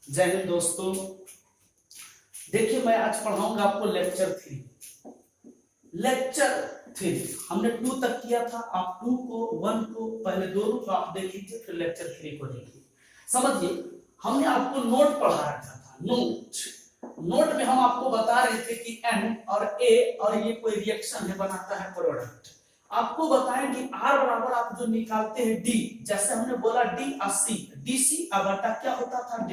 जय हिंद दोस्तों। देखिए मैं आज पढ़ाऊंगा आपको लेक्चर 3। हमने 2 तक किया था। आप 2 को 1 को पहले दोनों को आप देख लीजिए, फिर लेक्चर 3 को देखिए। समझिए, हमने आपको नोट पढ़ा रखा था। नोट में हम आपको बता रहे थे कि N और A और ये कोई रिएक्शन है, बनाता है प्रोडक्ट। आपको बताएं कि R बराबर आप जो निकालते हैं D, जैसे हमने बोला D और C, DC बटा क्या होता था D।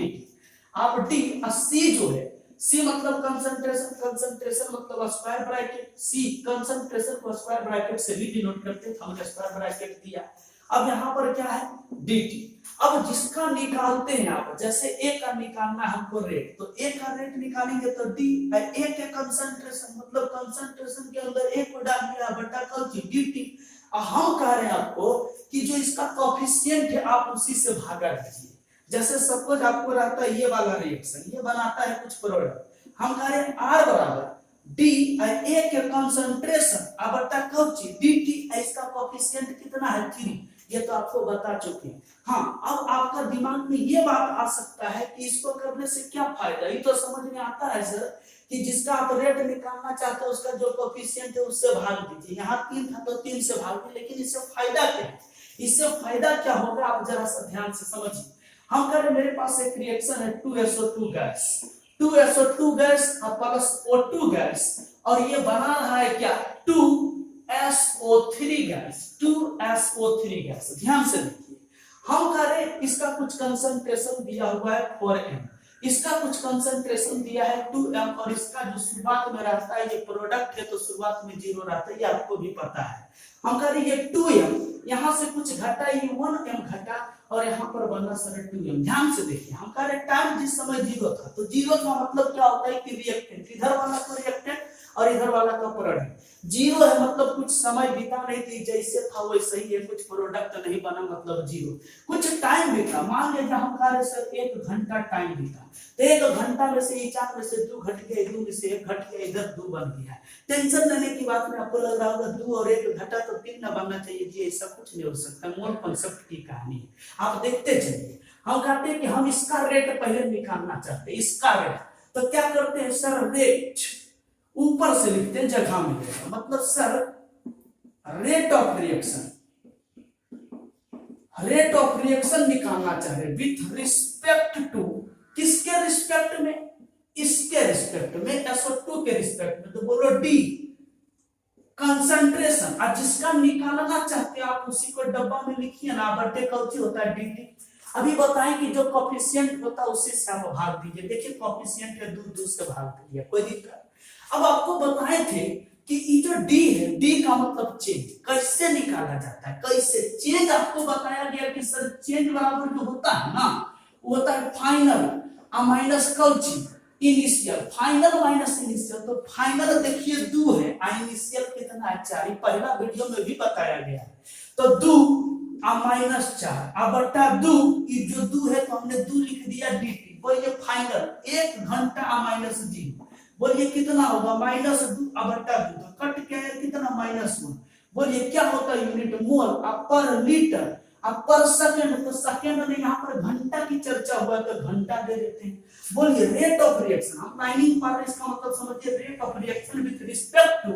आप D और C जो है, C मतलब कंसंट्रेशन, कंसंट्रेशन मतलब स्क्वायर ब्रैकेट, C कंसंट्रेशन को स्क्वायर ब्रैकेट से भी डिनोट करते थे, हमने स्क्वायर ब्रैकेट दिया। अब यहाँ पर क्या है dt। अब जिसका निकालते हैं आप, जैसे A का निकालना है हमको रेट, तो A का रेट निकालेंगे तो D A के कंसंट्रेशन मतलब कंसंट्रेशन के अंदर A को डाल दिया बटा dt। हम कह रहे हैं आपको कि जो इसका कोएफिशिएंट है आप उसी से भागा दीजिए। जैसे सपोज आपको रहता है ये वाला रिएक्शन, ये बनाता है कुछ प्रोडक्ट, हम कह रहे हैं R बराबर D A के कंसंट्रेशन बटा dt, इसका कोएफिशिएंट कितना है 3। ये तो आपको बता चुके हैं। हाँ, अब आपका दिमाग में ये बात आ सकता है कि इसको करने से क्या फायदा। ये तो समझ में आता है सर कि जिसका आप रेट निकालना चाहते हो उसका जो कोएफिशिएंट है उससे भाग दीजिए। यहाँ 3 था तो 3 से भाग दीजिए, लेकिन इससे फायदा क्या है, इससे फायदा क्या होगा आप जरा सा ध्यान से समझिए। हम कह रहे मेरे पास एक रिएक्शन है 2SO2 gas, 2SO2 gas plus O2 gas, और ये बना रहा है क्या 2SO3 गैस, 2SO3 गैस। ध्यान से देखिए, हम कह रहे इसका कुछ कंसंट्रेशन दिया हुआ है 4m, इसका कुछ कंसंट्रेशन दिया है 2m, और इसका जो शुरुआत में रहता है, ये प्रोडक्ट है तो शुरुआत में 0 रहता है, ये आपको भी पता है। हम कह रहे ये 2m, यहां से कुछ घटा, ये 1m घटा, और यहाँ पर बना सर 2m। ध्यान से देखिए, हम कह रहे टाइम जिस समय 0 था, तो 0 का मतलब क्या होता है कि रिएक्टेंट, इधर वाला का रिएक्टेंट और इधर वाला का प्रोडक्ट। 0 है मतलब कुछ समय बीता नहीं थी, जैसे था वैसे ही है, कुछ प्रोडक्ट नहीं बना मतलब 0। कुछ टाइम बीता, मान लीजिए हम कह रहे सर 1 घंटा टाइम बीता, तो 1 घंटा में से 4 में से 2 घट गया, 2 में से 1 घट गया, इधर 2 बन गया। टेंशन लेने की बात में आपको लग रहा होगा 2 और 1 घटा तो 3 ना बनना चाहिए जी, ऐसा कुछ नहीं हो सकता। मोल कॉन्सेप्ट की कहानी है, आप देखते चलिए। हम कहते हैं कि हम इसका रेट पहले निकालना चाहते हैं, इसका रेट, तो क्या करते हैं सर रेट ऊपर से लिखते हैं, जगह मिलेगा, मतलब sir rate of reaction, rate of reaction निकालना चाह रहे विथ रिस्पेक्ट टू, किसके रिस्पेक्ट में, इसके रिस्पेक्ट में, SO2 के रिस्पेक्ट में, तो बोलो D कंसंट्रेशन। और जिसका निकालना चाहते हैं आप उसी को डब्बा में लिखिए ना, बटे कौची होता है dt। अभी बताएं कि जो कोएफिशिएंट होता है उसी से आप भाग दीजिए। देखिए कोएफिशिएंट है 2 से भाग दीजिए, कोई दिक्कत। अब आपको बताए थे कि ये जो D है, D का मतलब चेंज, कैसे निकाला जाता है, कैसे चेंज आपको बताया गया कि सर चेंज बराबर जो होता है ना, वो होता है final minus Cauchy initial, final minus initial. तो फाइनल देखिए 2 है, इनिशियल कितना है 4, पहला वीडियो में भी बताया गया है। तो 2 माइनस 4 बटा 2, ये जो 2 है तो हमने 2 लिख दिया dt। बोलिए फाइनल 1 घंटा माइनस 0, बोलिए कितना होगा -2 बटा 2, तो कट क्या है कितना -1। बोलिए क्या होता है यूनिट मोल पर लीटर पर सेकंड, तो सेकंड में यहाँ पर घंटा की चर्चा हुआ तो घंटा दे देते हैं। बोलिए रेट ऑफ रिएक्शन, हम लाइनिंग पढ़ रहे, इसका मतलब समझिए rate of reaction with respect to,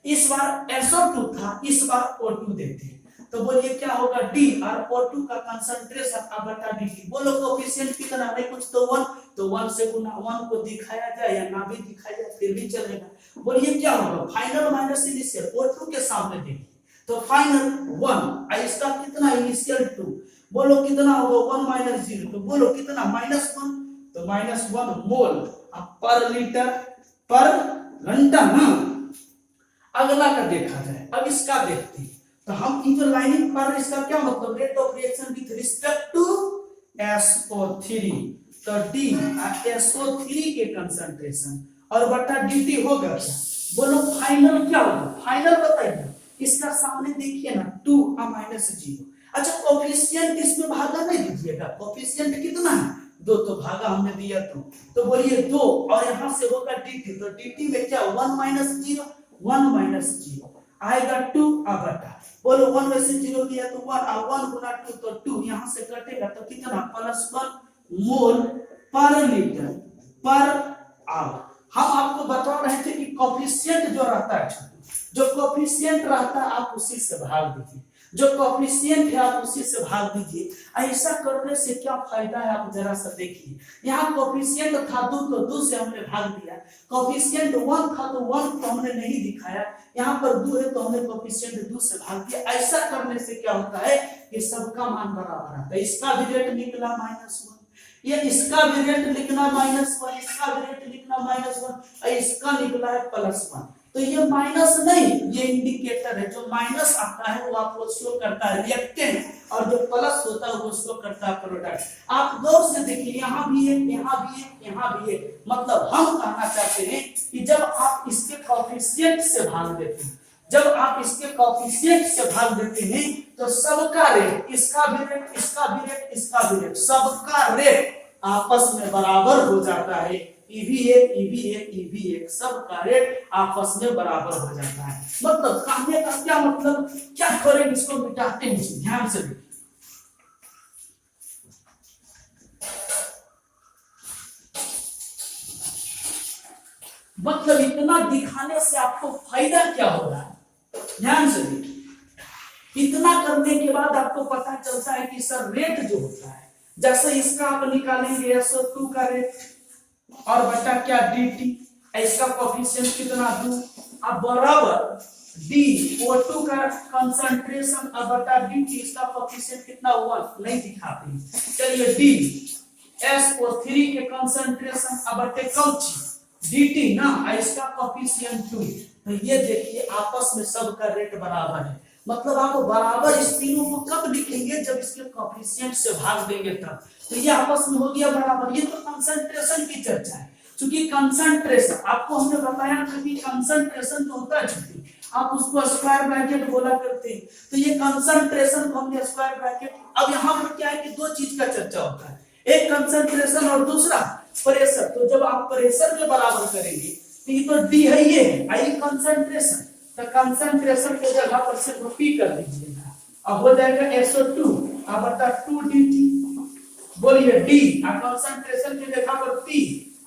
इस बार SO2 था, इस बार O2 देते हैं, तो बोलिए क्या होगा D और O2 का कंसंट्रेशन बटा dt। बोलो कोएफिशिएंट कितना, नहीं कुछ तो 1, तो 1 से गुना, 1 को दिखाया जाए या ना भी दिखाया जाए फिर भी चलेगा। बोलिए क्या होगा फाइनल माइनस इनिशियल, O2 के सामने देखिए तो फाइनल 1, इसका कितना इनिशियल 2, बोलो कितना होगा 1 माइनस 0, तो बोलो कितना -1, तो -1 मोल पर लीटर पर घंटा ना। अगला का देखा जाए, अब इसका देखते हैं। तो हम ये जो लाइनिंग पढ़ रहे इसका क्या मतलब, rate of reaction with respect to SO3, तो D SO3 के कंसंट्रेशन और बटा dt होगा। बोलो फाइनल क्या होगा, फाइनल बताइए, इसका सामने देखिए ना 2 माइनस 0। अच्छा कोएफिशिएंट इसमें भागा नहीं दीजिएगा, कोएफिशिएंट कितना है 2, तो भागा हमने दिया 2, तो बोलिए 2 और यहां से होगा dt, तो dt में क्या 1 माइनस 0, 1 माइनस 0 आएगा 2 बटा, बोलो 1 में से 0 गया तो 1 और 1 गुना 2 तो 2, यहां से कटेगा तो कितना +1 मोल पर लीटर पर आवर। हम आपको बता रहे थे कि कोफिशिएंट जो रहता है, जो कोफिशिएंट रहता है आप उसी से भाग दीजिए, जो कोफिशिएंट है आप उसी से भाग दीजिए। ऐसा करने से क्या फायदा है आप जरा सा देखिए। यहाँ कोफिशिएंट था 2 तो 2 से हमने भाग दिया, कोफिशिएंट 1 था तो 1 तो हमने नहीं दिखाया, यहाँ पर 2 है तो हमने कोफिशिएंट 2 से भाग दिया। ऐसा करने से क्या होता है कि सबका मान बराबर आता है। इसका भी रेट निकला -1, ये इसका भी रेट लिखना -1, इसका भी रेट लिखना -1, और इसका निकला है +1। तो ये माइनस नहीं, ये इंडिकेटर है। जो माइनस आता है वो आपको शो करता है रिएक्टेंट, और जो प्लस होता है वो शो करता है प्रोडक्ट। आप गौर से देखिए, यहाँ भी है, यहाँ भी है, यहाँ भी है। मतलब हम कहना चाहते हैं कि जब आप इसके कोफिशिएंट से भाग देते हैं, जब आप इसके कोफिशिएंट से भाग देते हैं तो सबका रेट, इसका भी रेट, इसका भी रेट, इसका भी रेट, सबका रेट आपस में बराबर हो जाता है। EV1, EV1, EV1 सबका रेट आपस में बराबर हो जाता है। मतलब कहने का क्या मतलब, क्या करें इसको मिटाते हैं, ध्यान से देखिए। मतलब इतना दिखाने से आपको फायदा क्या हो रहा है, ध्यान से देखिए। इतना करने के बाद आपको पता चलता है कि सर रेट जो होता है, जैसे इसका आप निकालेंगे SO2 का रेट और बटा क्या DT, इसका कोफिशिएंट कितना 2, अब बराबर DO2 का कंसंट्रेशन अब बटा DT, इसका कोफिशिएंट कितना 1 नहीं दिखाते। चलिए DSO3 के कंसंट्रेशन अब बटे कौची DT ना, इसका कोफिशिएंट 2। तो ये देखिए आपस में सबका रेट बराबर है। मतलब आप बराबर इस तीनों को कब लिखेंगे, जब इसके कोफिशिएंट से भाग देंगे तब। तो ये आपस में हो गया बराबर। ये तो कंसंट्रेशन की चर्चा है, क्योंकि कंसंट्रेशन आपको हमने बताया था कि कंसंट्रेशन जो होता है छुट्टी, आप उसको स्क्वायर ब्रैकेट बोला करते हैं। तो ये कंसंट्रेशन को हमने स्क्वायर ब्रैकेट। अब यहाँ पर क्या है कि 2 चीज का चर्चा होता है, एक कंसंट्रेशन और दूसरा प्रेशर। तो जब आप प्रेशर में बराबर करेंगे तो ये तो D है, ये है कंसंट्रेशन, तो कंसंट्रेशन के जगह पर सिर्फ P कर दीजिएगा, अब हो जाएगा SO2 अब बटा 2 DT। बोलिए D और कंसंट्रेशन की जगह पर P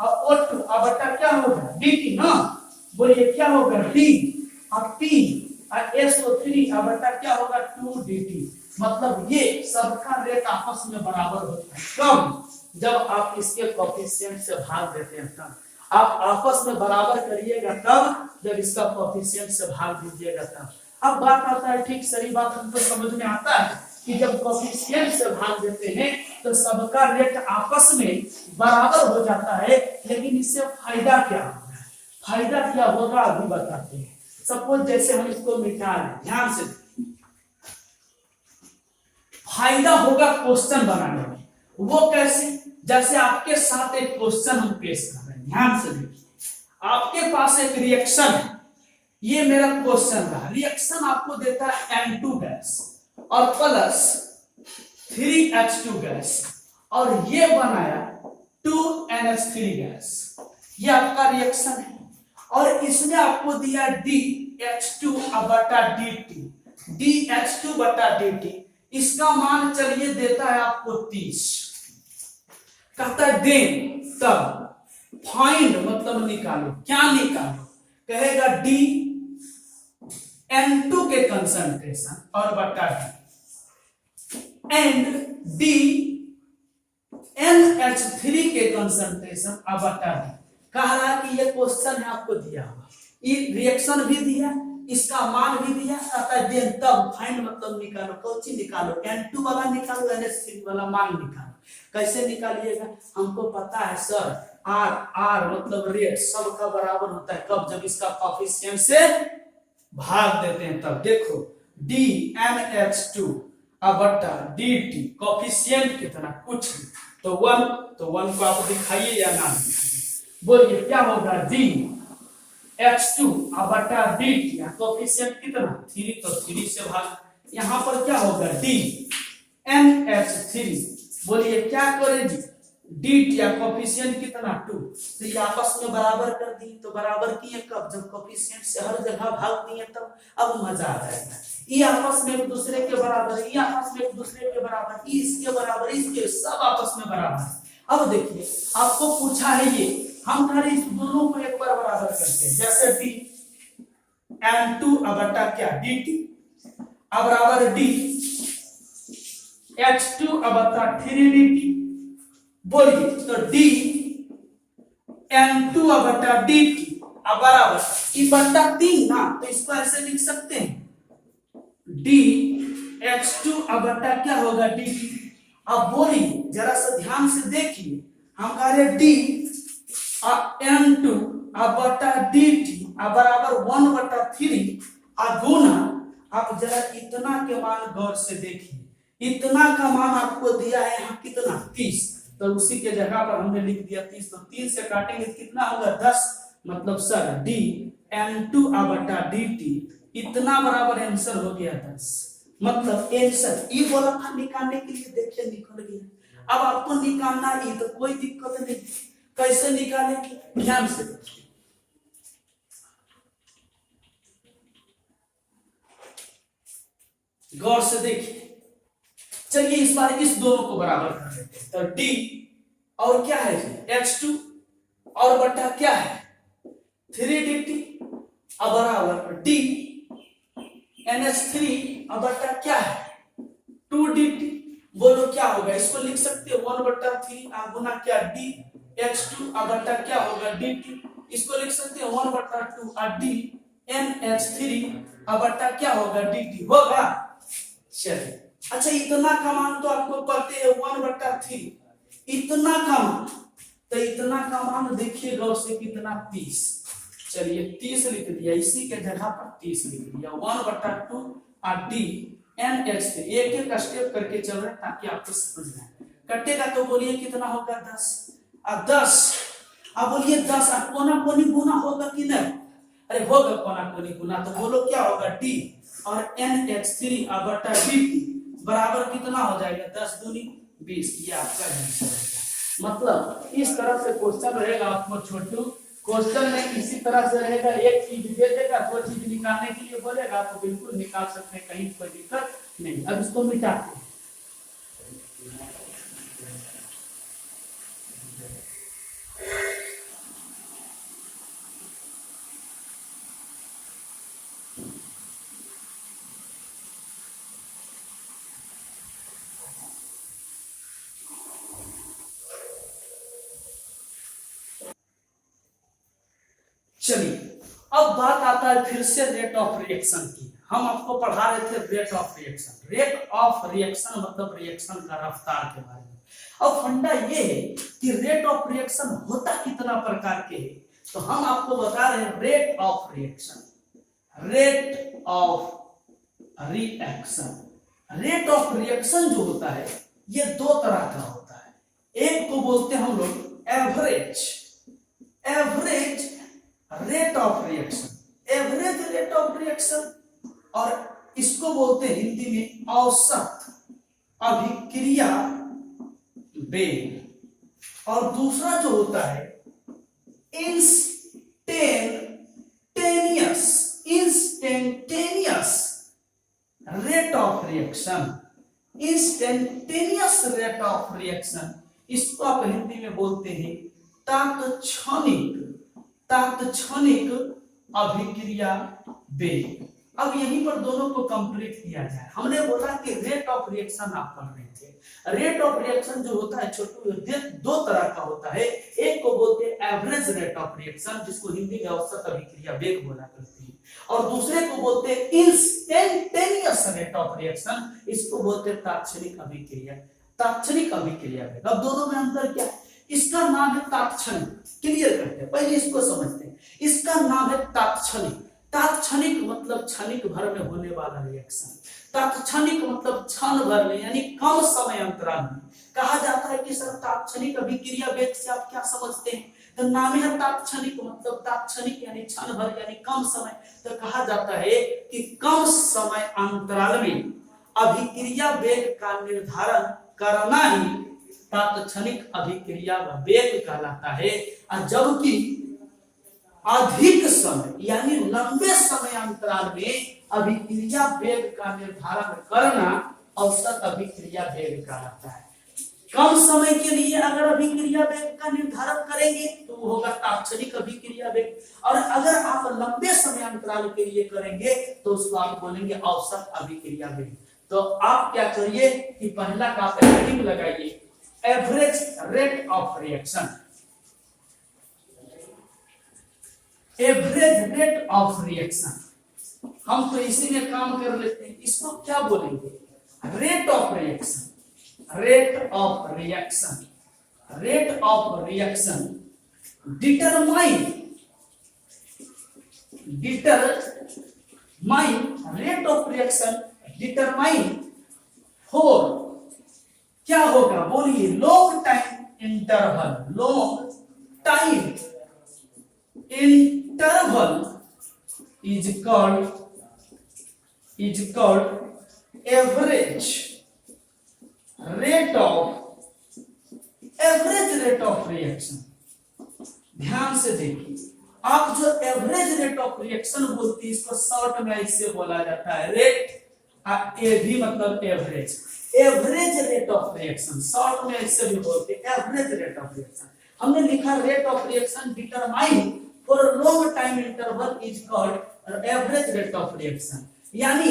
और O2 अब बटा क्या होगा DT ना। बोलिए क्या होगा D और P और SO3 अब बटा क्या होगा 2 DT। मतलब ये सबका रेट आपस में बराबर होता है कब, जब आप इसके कोफिशिएंट से भाग देते हैं तब। आप आपस में बराबर करिएगा तब, जब इसका कोफिशिएंट से भाग दीजिएगा तब। अब बात आता है, ठीक सही बात हमको समझ में आता है कि जब कोफिशिएंट से भाग देते हैं तो सबका रेट आपस में बराबर हो जाता है। लेकिन इससे फायदा क्या होगा, फायदा क्या होगा अभी बताते हैं। सपोज जैसे हम इसको मिटा लें, ध्यान से फायदा होगा क्वेश्चन बनाने में। वो कैसे, जैसे आपके साथ एक क्वेश्चन हम पेश कर रहे हैं, ध्यान से देखिए। आपके पास एक रिएक्शन है, ये मेरा क्वेश्चन रहा। रिएक्शन आपको देता है N2 गैस और प्लस 3H2 गैस, और ये बनाया 2NH3 गैस। ये आपका रिएक्शन है, और इसने आपको दिया DH2 बटा DT, DH2 बटा DT। इसका मान चलिए देता है आपको 30। कहता है देन तब फाइंड मतलब निकालो, क्या निकालो, कहेगा D N2 के कंसंट्रेशन और बटा D एंड D NH3 के कंसंट्रेशन अब बटा D। कह रहा है कि ये क्वेश्चन है आपको दिया हुआ, ये रिएक्शन भी दिया, इसका मान भी दिया, आता देन तब फाइंड मतलब निकालो, कौन सी निकालो, N2 वाला निकालो, NH3 वाला मान निकालो। कैसे निकालिएगा, हमको पता है सर R मतलब रेट सबका बराबर होता है कब, जब इसका कोफिशिएंट से भाग देते हैं तब। देखो DNH2 बटा DT, कोफिशिएंट कितना कुछ नहीं, तो 1, तो 1 को आप दिखाइए या ना दिखाइए। बोलिए क्या होगा DH2 बटा DT, कोफिशिएंट कितना 3, तो 3 से भाग। यहाँ पर क्या होगा DNH3, बोलिए क्या करें जी DT या कोफिशिएंट कितना 2, तो ये आपस में बराबर कर दी। तो बराबर किए कब, जब कोफिशिएंट से हर जगह भाग दिए तब। अब मजा आ जाएगा, ये आपस में एक दूसरे के बराबर, ये आपस में एक दूसरे के बराबर, ये इसके बराबर, इसके सब आपस में बराबर। अब देखिए आपको पूछा है ये, हम खाली इस दोनों को एक बार बराबर करते हैं, जैसे डी m2 बटा क्या dt अब बराबर डी h2 बटा 3 dt। बोलिए तो डी m2 बटा dt अब बराबर ई बटा 3 ना, तो इसको ऐसे लिख सकते हैं डी h2 बटा क्या होगा dt। अब बोलिए जरा सा ध्यान से देखिए, हम कह रहे डी m2 बटा dt बराबर 1/3 गुना, आप जरा इतना के मान गौर से देखिए, इतना का मान आपको दिया है यहाँ कितना 30, तो उसी के जगह पर हमने लिख दिया 30, तो 3 से काटेंगे कितना होगा 10, मतलब सर डी m2 बटा dt इतना बराबर आंसर हो गया 10, मतलब आंसर ये बोला था निकालने के लिए, देखिए निकल गया। अब आपको निकालना ही तो कोई दिक्कत नहीं, कैसे निकालेंगे ध्यान से देखिए, गौर से देखिए। चलिए इस बार इस दोनों को बराबर कर लेते हैं, तो d और क्या है h2 और बटा क्या है 3 dt अब बराबर d NH3 अब बटा क्या है 2 dt। बोलो क्या होगा, इसको लिख सकते हो 1/3 गुना क्या d h2 अब बटा क्या होगा dt, इसको लिख सकते हो 1/2 d NH3 अब बटा क्या होगा dt होगा। चलिए अच्छा इतना का मान तो आपको पता है 1/3, इतना का मान, तो इतना का मान देखिए गौर से कितना 30, चलिए 30 लिख दिया, इसी के जगह पर 30 लिख दिया 1/2 d NH3, एक एक स्टेप करके चल रहे ताकि आपको समझ में आए। कटेगा तो बोलिए कितना होगा 10, अब 10 अब बोलिए 10 कोना कोनी गुना होगा कि नहीं, अरे होगा कोना कोनी गुना, तो बोलो क्या होगा d और NH3 बटा dt बराबर कितना हो जाएगा 10 दूनी 20, ये आपका आंसर है। मतलब इस तरह से क्वेश्चन रहेगा आपको छोटू, क्वेश्चन में इसी तरह से रहेगा, एक चीज दे देगा, दो चीज निकालने के लिए बोलेगा, तो बिल्कुल निकाल सकते हैं, कहीं कोई दिक्कत नहीं। अब इसको मिटाते हैं, चलिए अब बात आता है फिर से रेट ऑफ रिएक्शन की। हम आपको पढ़ा रहे थे rate of reaction, rate of reaction मतलब रिएक्शन का रफ्तार के बारे में। अब फंडा ये है कि रेट ऑफ रिएक्शन होता कितना प्रकार के है, तो हम आपको बता रहे हैं rate of reaction, rate of reaction. Rate of reaction जो होता है ये दो तरह का होता है, एक को बोलते हैं हम लोग average, average rate of reaction, average rate of reaction, और इसको बोलते हैं हिंदी में औसत अभिक्रिया वेग। और दूसरा जो होता है instantaneous rate of reaction, instantaneous rate of reaction, इसको आप हिंदी में बोलते हैं तात्क्षणिक, तात्क्षणिक अभिक्रिया वेग। अब यहीं पर दोनों को कंप्लीट किया जाए। हमने बोला कि रेट ऑफ रिएक्शन आप पढ़ रहे थे, रेट ऑफ रिएक्शन जो होता है छोटू दो तरह का होता है, एक को बोलते हैं एवरेज रेट ऑफ रिएक्शन जिसको हिंदी में औसत अभिक्रिया वेग बोला करती है, और दूसरे को बोलते हैं इंस्टेंटेनियस रेट ऑफ रिएक्शन, इसको बोलते हैं तात्क्षणिक अभिक्रिया, तात्क्षणिक अभिक्रिया वेग। अब दोनों में अंतर क्या है, इसका नाम है तात्क्षणिक, क्लियर करते हैं, पहले इसको समझते हैं। इसका नाम है तात्क्षणिक, तात्क्षणिक मतलब क्षणिक भर में होने वाला रिएक्शन, तात्क्षणिक मतलब क्षण भर में यानी कम समय अंतराल में। कहा जाता है कि सर तात्क्षणिक अभिक्रिया वेग से आप क्या समझते हैं, तो नाम है तात्क्षणिक मतलब तात्क्षणिक यानी क्षण भर यानी कम समय, तो कहा जाता है कि कम समय अंतराल में अभिक्रिया वेग का निर्धारण करना ही तात्क्षणिक अभिक्रिया वेग कहलाता है। जबकि अधिक समय यानी लंबे समय अंतराल में अभिक्रिया वेग का निर्धारण करना औसत अभिक्रिया वेग कहलाता है। कम समय के लिए अगर अभिक्रिया वेग का निर्धारण करेंगे तो वो होगा तात्क्षणिक अभिक्रिया वेग, और अगर आप लंबे समय अंतराल के लिए करेंगे तो उसको आप बोलेंगे औसत अभिक्रिया वेग। तो आप क्या करिए कि पहला का आप हेडिंग लगाइए, average rate of reaction. Average rate of reaction, हम तो इसी में काम कर लेते हैं, इसको क्या बोलेंगे, rate of reaction. Rate of reaction, rate of reaction determine rate of reaction determine for, क्या होगा बोलिए, long time interval. Long time interval is called average rate of reaction। ध्यान से देखिए, आप जो एवरेज रेट ऑफ रिएक्शन बोलते हैं इसको शॉर्ट में इससे बोला जाता है रेट, ए भी मतलब average. Average rate of reaction short में इससे भी बोलते हैं एवरेज रेट ऑफ रिएक्शन। हमने लिखा rate of reaction determine for long time interval is called average rate of reaction, यानी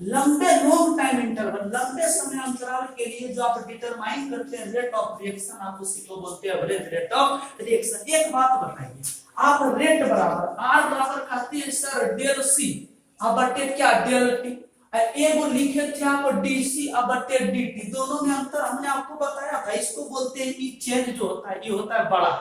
लंबे लॉन्ग टाइम इंटरवल, लंबे समय अंतराल के लिए जो आप डिटरमाइन करते हैं रेट ऑफ रिएक्शन, आप उसी को बोलते हैं एवरेज रेट ऑफ रिएक्शन। एक बात बताइए, आप रेट बराबर आर बराबर कहते हैं सर डेल सी अब बटे क्या डेल टी, एगो लिखे थे आप डीसी अब बटे डीटी, दोनों में अंतर हमने आपको बताया था। इसको बोलते हैं कि चेंज जो होता है ये होता है बड़ा,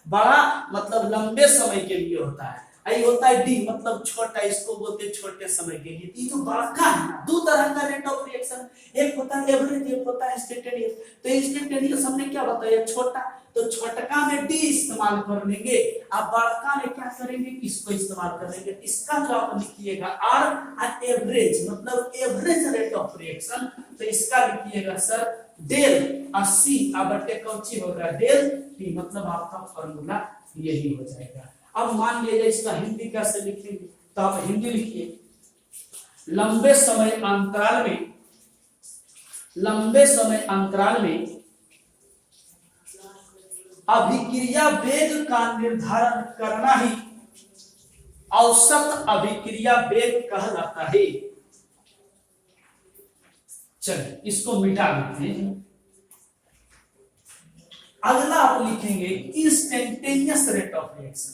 बड़ा मतलब लंबे समय के लिए होता है, ये होता है डी मतलब छोटा, इसको बोलते हैं छोटे समय के लिए। ये जो बड़का है ना, दो तरह का रेट ऑफ रिएक्शन, एक होता है एवरेज, एक होता है इंस्टेंटेनियस। तो इंस्टेंटेनियस हमने क्या बताया, छोटा, तो छोटका में डी इस्तेमाल कर लेंगे, आप बड़का में क्या करेंगे, इसको इस्तेमाल करेंगे। इसका जो आप लिखिएगा आर और एवरेज मतलब एवरेज रेट ऑफ रिएक्शन, तो इसका लिखिएगा सर डेल और सी बटे कौची होगा डेल टी, मतलब आपका फॉर्मूला यही हो जाएगा। अब मान लीजिए इसका हिंदी कैसे लिखेंगे, तो आप हिंदी लिखिए, लंबे समय अंतराल में अभिक्रिया वेग का निर्धारण करना ही औसत अभिक्रिया वेग कहलाता है। चलिए इसको मिटा देते हैं। अगला आप लिखेंगे instantaneous rate of reaction.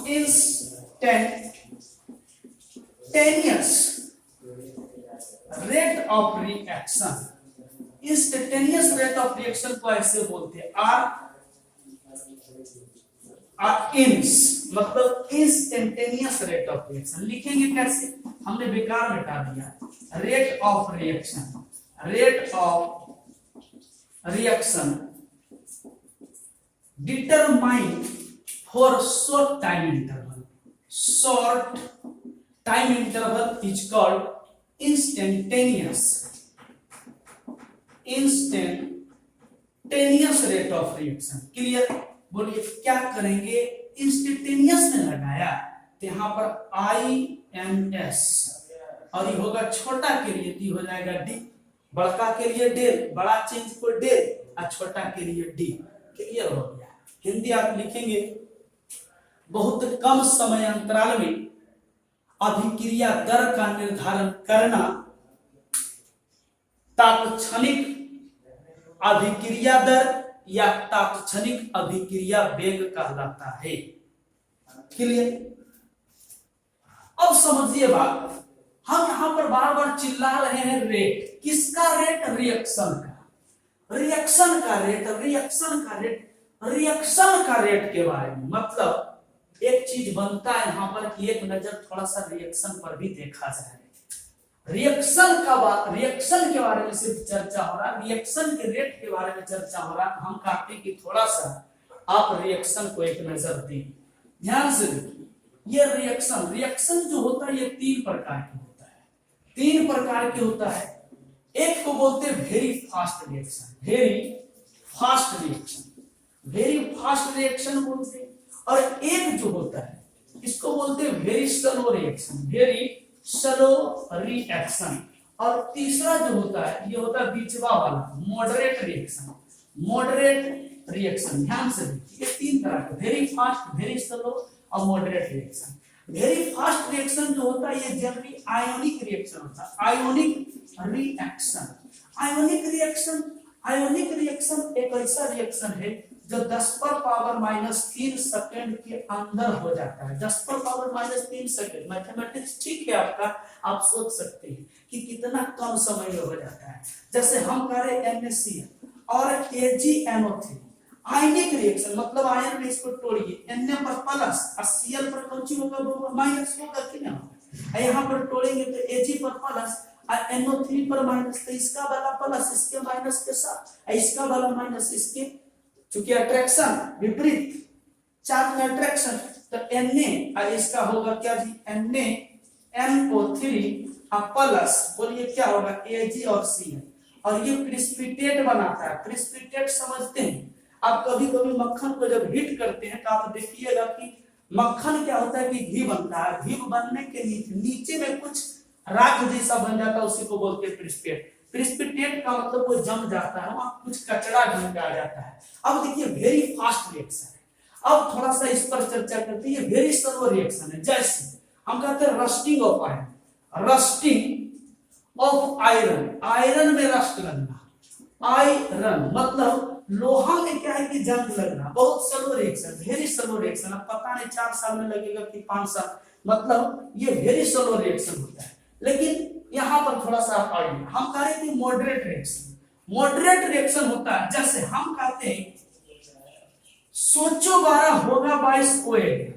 Instantaneous rate of reaction, instantaneous rate of reaction को ऐसे बोलते हैं इंस मतलब इंस्टेंटेनियस रेट ऑफ रिएक्शन। लिखेंगे कैसे, हमने बेकार मिटा दिया, rate of reaction, rate of reaction determine for short time interval, short time interval is called instantaneous rate of reaction. Clear, बोलिए क्या करेंगे, इंस्टेंटेनियस में लगाया तो यहां पर INS और ये होगा छोटा के लिए डी हो जाएगा डी, बड़का के लिए डेल, बड़ा चेंज को डेल और छोटा के लिए डी। क्लियर हो गया। हिंदी आप लिखेंगे, बहुत कम समय अंतराल में अभिक्रिया दर का निर्धारण करना तात्क्षणिक अभिक्रिया दर या तात्क्षणिक अभिक्रिया वेग कहलाता है। क्लियर, अब समझिए बात, हम यहां पर बार बार चिल्ला रहे हैं रेट, किसका रेट, रिएक्शन का, रिएक्शन का रेट, रिएक्शन का रेट, रिएक्शन का रेट के बारे में। मतलब एक चीज बनता है यहां पर कि एक नजर थोड़ा सा रिएक्शन पर भी देखा जाए। रिएक्शन का बात, रिएक्शन के बारे में सिर्फ चर्चा हो रहा है, रिएक्शन के रेट के बारे में चर्चा हो रहा है। हम कहते हैं कि थोड़ा सा आप रिएक्शन को एक नजर दें, ध्यान से देखिए। ये रिएक्शन जो होता है ये तीन प्रकार के होता है, तीन प्रकार के होता है। एक को बोलते हैं very fast reaction, very fast reaction बोलते हैं। और एक जो होता है इसको बोलते हैं very slow reaction, very slow reaction. और तीसरा जो होता है ये होता है बीचवा वाला मॉडरेट रिएक्शन। मॉडरेट रिएक्शन ध्यान से देखिए, ये तीन तरह के, वेरी फास्ट, वेरी स्लो और moderate reaction. Very fast reaction जो होता है ये जनरली आयोनिक रिएक्शन होता है, ionic reaction. Ionic reaction, ionic reaction एक ऐसा रिएक्शन है जो 10 पर पावर -3 सेकंड के अंदर हो जाता है। 10 पर पावर -3 सेकंड, मैथमेटिक्स ठीक है आपका, आप सोच सकते हैं कि कितना कम समय में हो जाता है। जैसे हम कह रहे NaCl और AgNO3, आयनिक रिएक्शन मतलब आयन में इसको तोड़िए, Na पर प्लस और Cl पर कौन सी होगा, माइनस होगा कि ना होगा। यहाँ पर तोड़ेंगे तो Ag पर प्लस और NO3 पर माइनस, तो इसका वाला प्लस इसके माइनस के साथ, इसका वाला माइनस इसके, चूंकि अट्रैक्शन विपरीत चार्ज में अट्रैक्शन, तो Na और इसका होगा क्या जी, NaNO3 प्लस, बोलिए क्या होगा Ag और Cl, और ये प्रिसिपिटेट बनाता है। प्रिसिपिटेट समझते हैं आप, कभी कभी मक्खन को जब हीट करते हैं तो आप देखिएगा कि मक्खन क्या होता है कि घी बनता है, घी बनने के नीचे में कुछ राख जैसा बन जाता है, उसी को बोलते हैं प्रिसिपिटेट। प्रिसिपिटेट का मतलब वो जम जाता है, वहां कुछ कचरा जम के आ जाता है। अब देखिए वेरी फास्ट रिएक्शन है, अब थोड़ा सा इस पर चर्चा करते हैं। वेरी स्लो रिएक्शन है, जैसे हम कहते हैं rusting of iron, rusting of iron, iron में रस्ट लगना, आयरन मतलब लोहा में क्या है कि जंग लगना, बहुत slow reaction, very slow reaction. अब पता नहीं 4 साल में लगेगा कि 5 साल, मतलब ये वेरी स्लो रिएक्शन होता है। लेकिन यहां पर थोड़ा सा आइए, हम कह रहे थे मॉडरेट रिएक्शन। मॉडरेट रिएक्शन होता है जैसे हम कहते हैं सोचो 12 होगा 22 OH,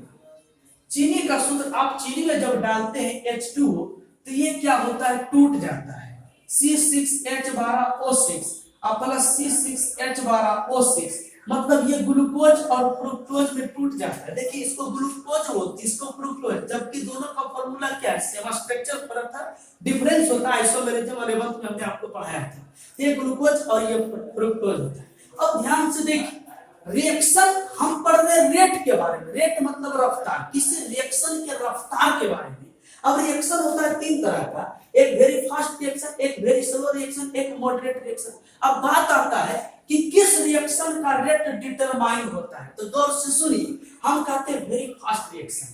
चीनी का सूत्र, आप चीनी में जब डालते हैं H2O तो ये क्या होता है, टूट जाता है, C6H12O6 प्लस C6H12O6, मतलब ये ग्लूकोज और फ्रुक्टोज में टूट जाता है। देखिए इसको ग्लूकोज बोलते, इसको फ्रुक्टोज, जबकि दोनों का फॉर्मूला क्या है, सेम स्ट्रक्चर फर्क था, डिफरेंस होता है, आइसोमेरिज्म और 11th में हमने आपको पढ़ाया था। ये ग्लूकोज और ये फ्रुक्टोज होता है। अब ध्यान से देखिए, रिएक्शन हम पढ़ रहे हैं रेट के बारे में, रेट मतलब रफ्तार, किसी रिएक्शन के रफ्तार के बारे में। अब रिएक्शन होता है 3 तरह का, एक वेरी फास्ट रिएक्शन, एक वेरी स्लो रिएक्शन, एक मॉडरेट रिएक्शन। अब बात आता है कि किस रिएक्शन का रेट डिटरमाइन होता है, तो गौर से सुनिए। हम कहते हैं very fast reaction,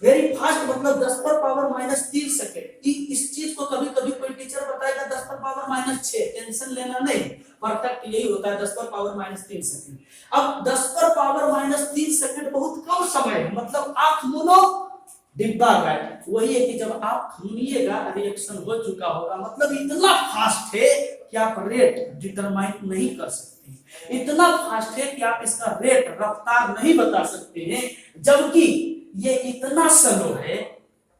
very fast मतलब 10 पर पावर -3 सेकंड। इस चीज को कभी कभी कोई टीचर बताएगा 10 पर पावर -6, टेंशन लेना नहीं, परफेक्ट यही होता है 10 पर पावर -3 सेकंड। अब 10 पर पावर -3 सेकंड बहुत कम समय है, मतलब आप मुनो डिब्बा गायब, वही है कि जब आप सुनिएगा रिएक्शन हो चुका होगा, मतलब इतना फास्ट है कि आप रेट डिटरमाइन नहीं कर सकते, इतना फास्ट है कि आप इसका रेट रफ्तार नहीं बता सकते हैं, जबकि ये इतना स्लो है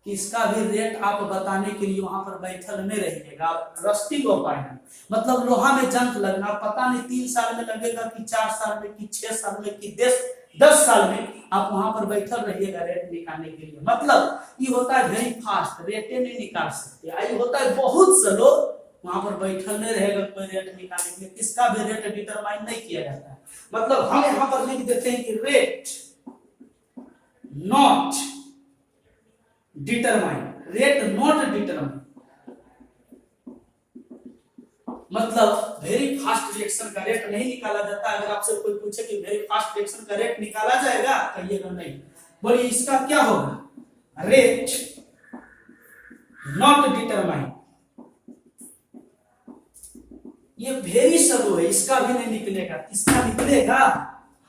कि इसका भी रेट आप बताने के लिए वहां पर बैठल में रहिएगा। रस्टिंग ऑफ आयरन मतलब लोहा में जंग लगना, पता नहीं 3 साल में लगेगा कि 4 साल में कि 6 साल में कि 10 साल में, आप वहां पर बैठल रहिएगा रेट निकालने के लिए। मतलब ये होता है वेरी फास्ट, रेटे नहीं निकाल सकते, ये होता है बहुत स्लो, वहां पर बैठल नहीं रहेगा कोई रेट निकालने के लिए, किसका भी रेट डिटरमाइन नहीं किया जाता है। मतलब हम यहां पर लिख देते हैं कि rate not determine, rate not determine, मतलब वेरी फास्ट रिएक्शन का रेट नहीं निकाला जाता। अगर आपसे कोई पूछे कि वेरी फास्ट रिएक्शन का रेट निकाला जाएगा, कहिएगा नहीं, बोलिए इसका क्या होगा, रेट नॉट डिटरमाइन, ये वेरी स्लो है, इसका भी नहीं निकलेगा, इसका निकलेगा,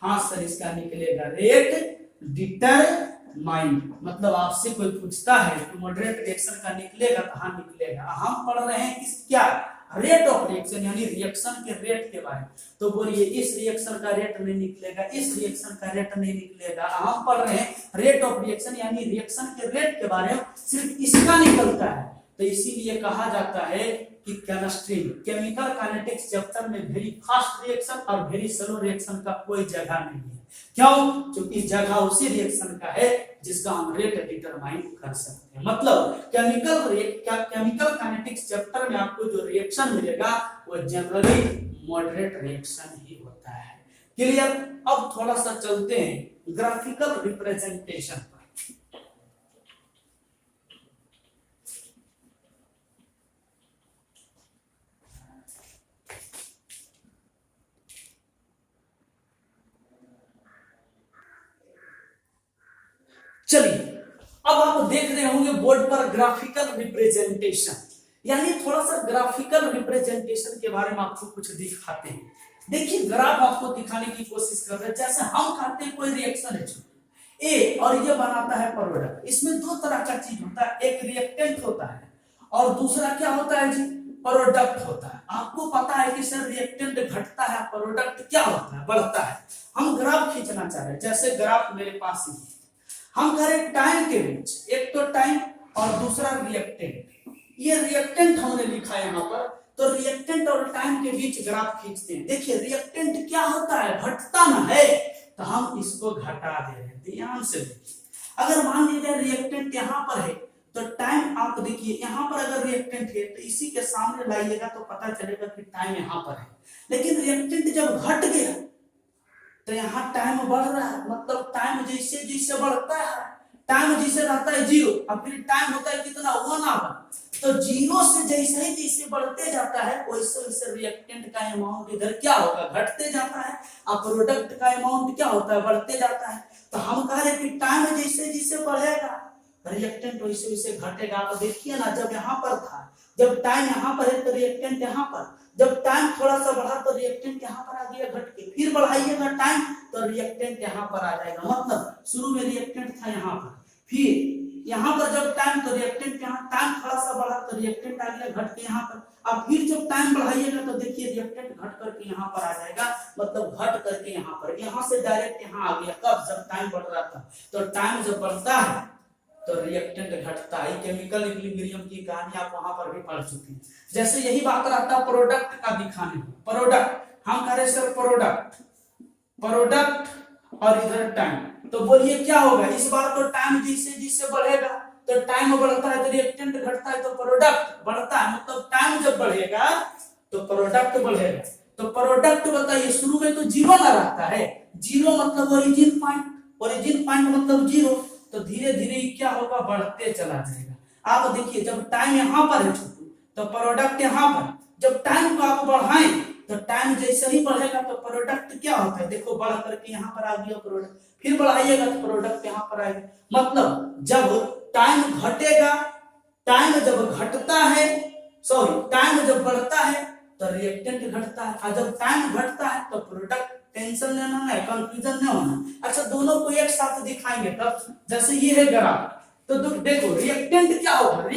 हाँ सर इसका निकलेगा रेट डिटरमाइन। मतलब आपसे कोई पूछता है कि मॉडरेट रिएक्शन का निकलेगा, तो हाँ निकलेगा। हम पढ़ रहे हैं किस क्या, रेट ऑफ रिएक्शन यानी रिएक्शन के रेट के बारे में, तो बोलिए इस रिएक्शन का रेट नहीं निकलेगा, इस रिएक्शन का रेट नहीं निकलेगा। हम पढ़ रहे हैं रेट ऑफ रिएक्शन यानी रिएक्शन के रेट के बारे में, सिर्फ इसका निकलता है, तो इसीलिए कहा जाता है कि केमिस्ट्री केमिकल काइनेटिक्स चैप्टर में वेरी फास्ट रिएक्शन और वेरी स्लो रिएक्शन का कोई जगह नहीं है। क्यों? क्योंकि जगह उसी रिएक्शन का है जिसका हम रेट डिटरमाइन कर सकते हैं। मतलब केमिकल काइनेटिक्स चैप्टर में आपको जो रिएक्शन मिलेगा वो जनरली मॉडरेट रिएक्शन ही होता है। क्लियर? अब थोड़ा सा चलते हैं ग्राफिकल रिप्रेजेंटेशन पर। चलिए अब आप देख रहे होंगे बोर्ड पर ग्राफिकल रिप्रेजेंटेशन, यानी थोड़ा सा ग्राफिकल रिप्रेजेंटेशन के बारे में आपको कुछ दिखाते हैं। देखिए ग्राफ आपको दिखाने की कोशिश कर रहे हैं, जैसे हम कहते हैं कोई रिएक्शन है ए और ये बनाता है प्रोडक्ट। इसमें दो तरह का चीज होता है, एक रिएक्टेंट होता है और दूसरा क्या होता है जी, प्रोडक्ट होता है। आपको पता है कि सर रिएक्टेंट घटता है, प्रोडक्ट क्या होता है, बढ़ता है। हम ग्राफ खींचना चाह रहे हैं, जैसे ग्राफ मेरे पास ही है, हम करें टाइम के बीच, एक तो टाइम और दूसरा रिएक्टेंट। ये रिएक्टेंट हमने लिखा है यहाँ पर, तो रिएक्टेंट और टाइम के बीच ग्राफ खींचते हैं। देखिए रिएक्टेंट क्या होता है, घटता ना है, तो हम इसको घटा दे रहे हैं। ध्यान से देखिए, अगर मान लीजिए रिएक्टेंट यहाँ पर है तो टाइम, आप देखिए यहाँ पर अगर रिएक्टेंट है तो इसी के सामने लाइएगा तो पता चलेगा कि टाइम यहाँ पर है। लेकिन रिएक्टेंट जब घट गया तो यहाँ टाइम बढ़ रहा है, मतलब टाइम जैसे जैसे बढ़ता है, टाइम जैसे रहता है 0 और फिर टाइम होता है कितना 1 आवर, तो 0 से जैसे ही जैसे बढ़ते जाता है वैसे वैसे रिएक्टेंट का अमाउंट इधर क्या होगा, घटते जाता है, और प्रोडक्ट का अमाउंट क्या होता है, बढ़ते जाता है। तो हम कह रहे हैं कि टाइम जैसे जैसे बढ़ेगा रिएक्टेंट वैसे वैसे घटेगा। तो देखिए ना, जब यहाँ पर था, जब टाइम यहाँ पर है तो रिएक्टेंट यहाँ पर, जब टाइम थोड़ा सा बढ़ा तो रिएक्टेंट यहाँ पर आ गया घट के, फिर बढ़ाइएगा टाइम तो रिएक्टेंट यहाँ पर आ जाएगा। मतलब शुरू में रिएक्टेंट था यहाँ पर, फिर यहाँ पर जब टाइम तो रिएक्टेंट यहाँ, टाइम थोड़ा सा बढ़ा तो रिएक्टेंट आ गया घट के यहाँ पर, अब फिर जब टाइम बढ़ाइएगा तो देखिए रिएक्टेंट घट करके यहाँ पर आ जाएगा, मतलब घट करके यहाँ पर, यहाँ से डायरेक्ट यहाँ आ गया। कब, जब टाइम बढ़ रहा था। तो टाइम जब बढ़ता है तो रिएक्टेंट घटता है। केमिकल इक्विलिब्रियम की कहानी आप वहां पर भी पढ़ चुके हैं। जैसे यही बात रहता है प्रोडक्ट का दिखाने में, प्रोडक्ट हम कह रहे सर प्रोडक्ट, प्रोडक्ट और इधर टाइम, तो बोलिए क्या होगा इस बार, तो टाइम जैसे जैसे बढ़ेगा तो टाइम बढ़ता है तो रिएक्टेंट घटता है तो प्रोडक्ट बढ़ता है, मतलब टाइम जब बढ़ेगा तो प्रोडक्ट बढ़ेगा। तो प्रोडक्ट बताइए शुरू में तो 0 ना रहता है, 0 मतलब ओरिजिन पॉइंट, ओरिजिन पॉइंट मतलब 0, तो धीरे धीरे क्या होगा, बढ़ते चला जाएगा। आप देखिए जब टाइम यहाँ पर है छोटू तो प्रोडक्ट यहाँ पर, जब टाइम को आप बढ़ाएं तो टाइम जैसे ही बढ़ेगा तो प्रोडक्ट क्या होता है, देखो बढ़ करके यहाँ पर आ गया प्रोडक्ट, फिर बढ़ाइएगा तो प्रोडक्ट यहाँ पर आएगा। मतलब जब टाइम घटेगा, टाइम जब घटता है, सॉरी टाइम जब बढ़ता है तो रिएक्टेंट घटता है, और जब टाइम घटता है तो प्रोडक्ट। टेंशन लेना नहीं, कंफ्यूजन नहीं होना। अच्छा दोनों को एक साथ दिखाएंगे तब, जैसे ये है ग्राफ, तो देखो रिएक्टेंट क्या होगा,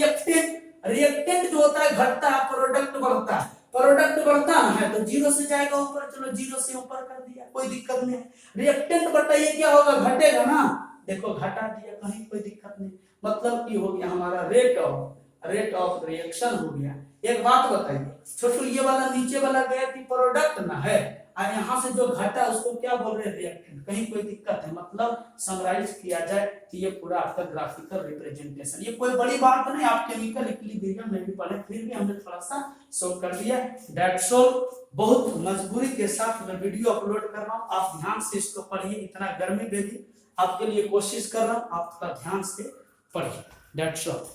रिएक्टेंट जो होता है घटता है, प्रोडक्ट बढ़ता है, प्रोडक्ट बढ़ता है तो 0 से जाएगा ऊपर, चलो 0 से ऊपर कर दिया, कोई दिक्कत नहीं। रिएक्टेंट बताइए क्या होगा, घटेगा ना, देखो घटा दिया, कहीं कोई दिक्कत नहीं। मतलब की हो गया हमारा रेट ऑफ रिएक्शन हो गया। एक बात बताइए छोटू, ये वाला नीचे वाला गया कि प्रोडक्ट ना है, और यहाँ से जो घटा उसको क्या बोल रहे हैं, रिएक्टेंट, कहीं कोई दिक्कत है। मतलब समराइज किया जाए कि ये पूरा आपका ग्राफिकल रिप्रेजेंटेशन, ये कोई बड़ी बात नहीं, आप केमिकल इक्विलिब्रियम में भी पढ़े, फिर भी हमने थोड़ा सा शो कर दिया। That's all. बहुत मजबूरी के साथ मैं वीडियो अपलोड कर रहा हूँ, आप ध्यान से इसको पढ़िए, इतना गर्मी में भी आपके लिए कोशिश कर रहा हूँ, आप थोड़ा ध्यान से पढ़िए। That's all.